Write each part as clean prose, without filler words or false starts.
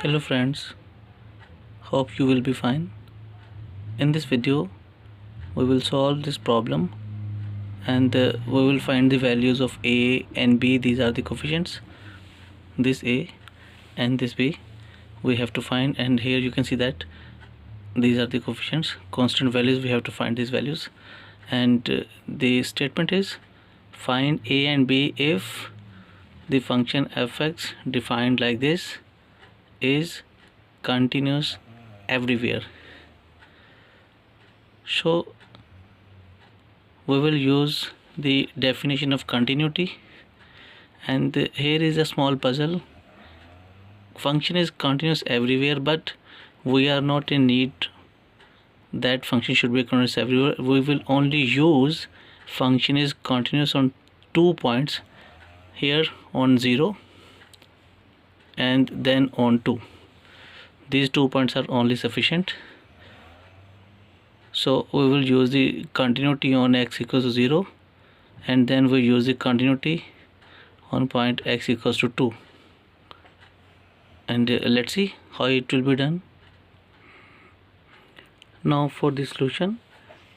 Hello friends, hope you will be fine. In this video we will solve this problem and we will find the values of a and b. These are the coefficients, this a and this b we have to find, and here you can see that these are the coefficients, constant values. We have to find these values, and the statement is find a and b if the function fx defined like this is continuous everywhere. So we will use the definition of continuity, and here is a small puzzle. Function is continuous everywhere, but we are not in need that function should be continuous everywhere. We will only use function is continuous on 2 points, here on 0 and then on 2. These 2 points are only sufficient. So we will use the continuity on x equals to 0, and then we use the continuity on point x equals to 2, and let's see how it will be done. Now for the solution,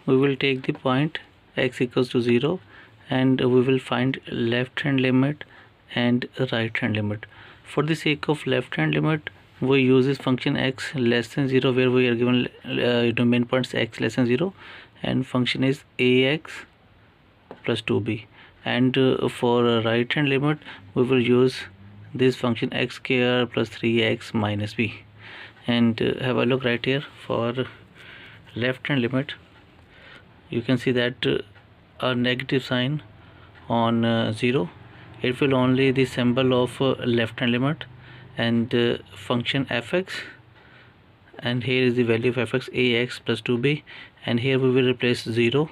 we will take the point x equals to 0 and we will find left hand limit and right hand limit. For the sake of left hand limit, we use this function x less than 0, where we are given domain points x less than 0, and function is ax plus 2b. And for right hand limit, we will use this function x square plus 3x minus b. And have a look right here. For left hand limit, you can see that a negative sign on 0, it will only the symbol of left hand limit, and function fx, and here is the value of fx ax plus 2b, and here we will replace 0.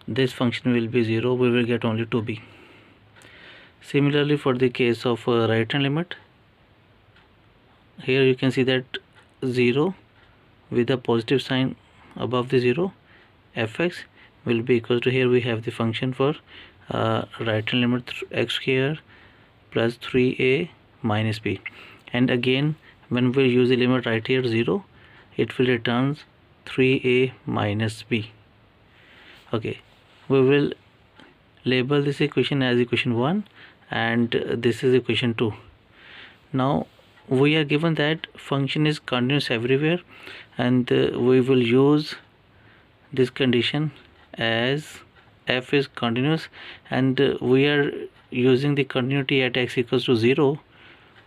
This function will be 0, we will get only 2b. Similarly, for the case of right hand limit, here you can see that 0 with a positive sign above the 0, fx will be equal to, here we have the function for right hand limit x square plus 3a minus b, and again when we use the limit right here 0, it will return 3a minus b. Okay, we will label this equation as equation 1 and this is equation 2. Now we are given that function is continuous everywhere, and we will use this condition as f is continuous, and we are using the continuity at x equals to 0.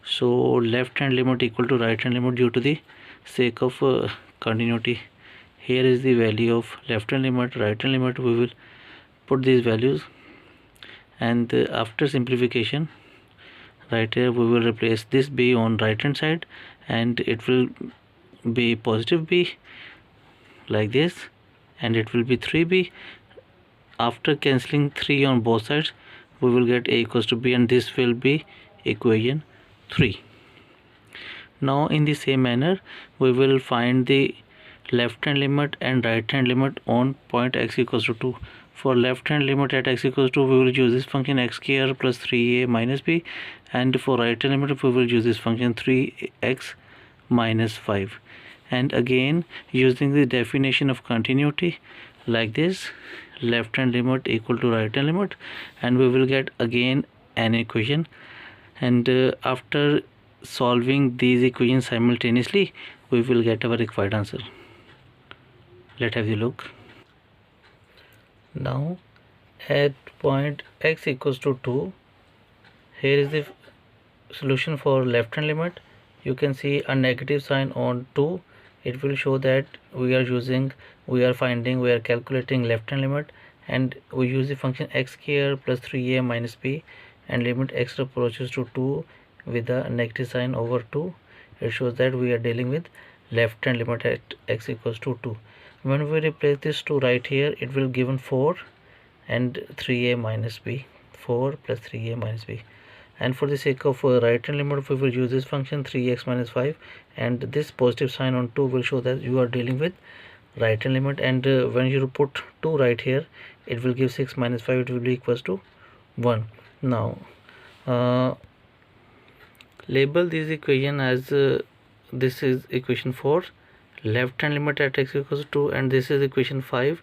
So left hand limit equal to right hand limit due to the sake of continuity. Here is the value of left hand limit, right hand limit. We will put these values, and after simplification right here we will replace this b on right hand side, and it will be positive b like this, and it will be 3b. After cancelling 3 on both sides, we will get a equals to b, and this will be equation 3. Now in the same manner, we will find the left hand limit and right hand limit on point x equals to 2. For left hand limit at x equals to 2, we will use this function x square plus 3a minus b, and for right hand limit we will use this function 3x minus 5. And again, using the definition of continuity like this, left hand limit equal to right hand limit, and we will get again an equation, and after solving these equations simultaneously, we will get our required answer. Let's have a look. Now at point x equals to 2, here is the solution for left hand limit. You can see a negative sign on 2. It will show that we are calculating left hand limit, and we use the function x square plus 3a minus b, and limit x approaches to 2 with a negative sign over 2. It shows that we are dealing with left hand limit at x equals to 2. When we replace this 2 right here, it will given 4 and 3a minus b, 4 plus 3a minus b. And for the sake of right hand limit, we will use this function 3x minus 5, and this positive sign on 2 will show that you are dealing with right hand limit, and when you put 2 right here, it will give 6 minus 5, it will be equals to 1. Now label this equation as this is equation 4, left hand limit at x equals to 2, and this is equation 5,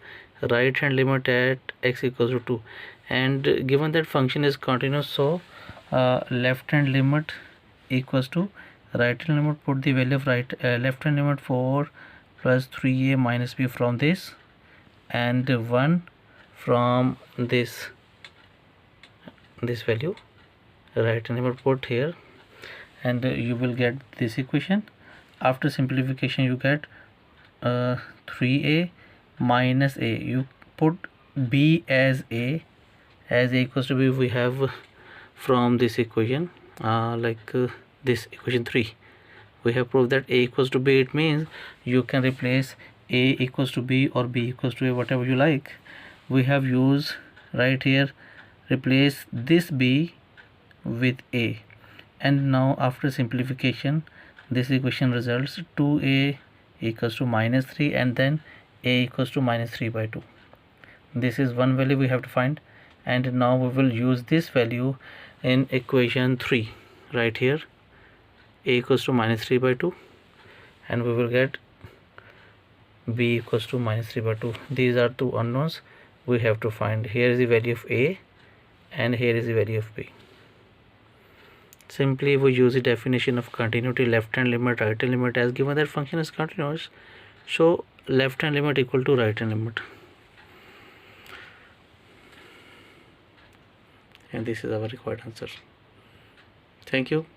right hand limit at x equals to 2. And given that function is continuous, so left hand limit equals to right hand limit. Put the value of left hand limit 4 plus 3a minus b from this, and 1 from this value. Right hand limit put here, and you will get this equation. After simplification you get 3a minus a. You put b as a equals to b. We have from this equation, this equation 3, we have proved that a equals to b. It means you can replace a equals to b or b equals to a, whatever you like. We have used right here, replace this b with a, and now after simplification this equation results 2a equals to minus 3, and then a equals to minus 3 by 2. This is one value we have to find, and now we will use this value in equation 3 right here, a equals to minus 3 by 2, and we will get b equals to minus 3 by 2. These are two unknowns we have to find. Here is the value of a and here is the value of b. Simply we use the definition of continuity, left hand limit, right hand limit. As given that function is continuous, so left hand limit equal to right hand limit, and this is our required answer. Thank you.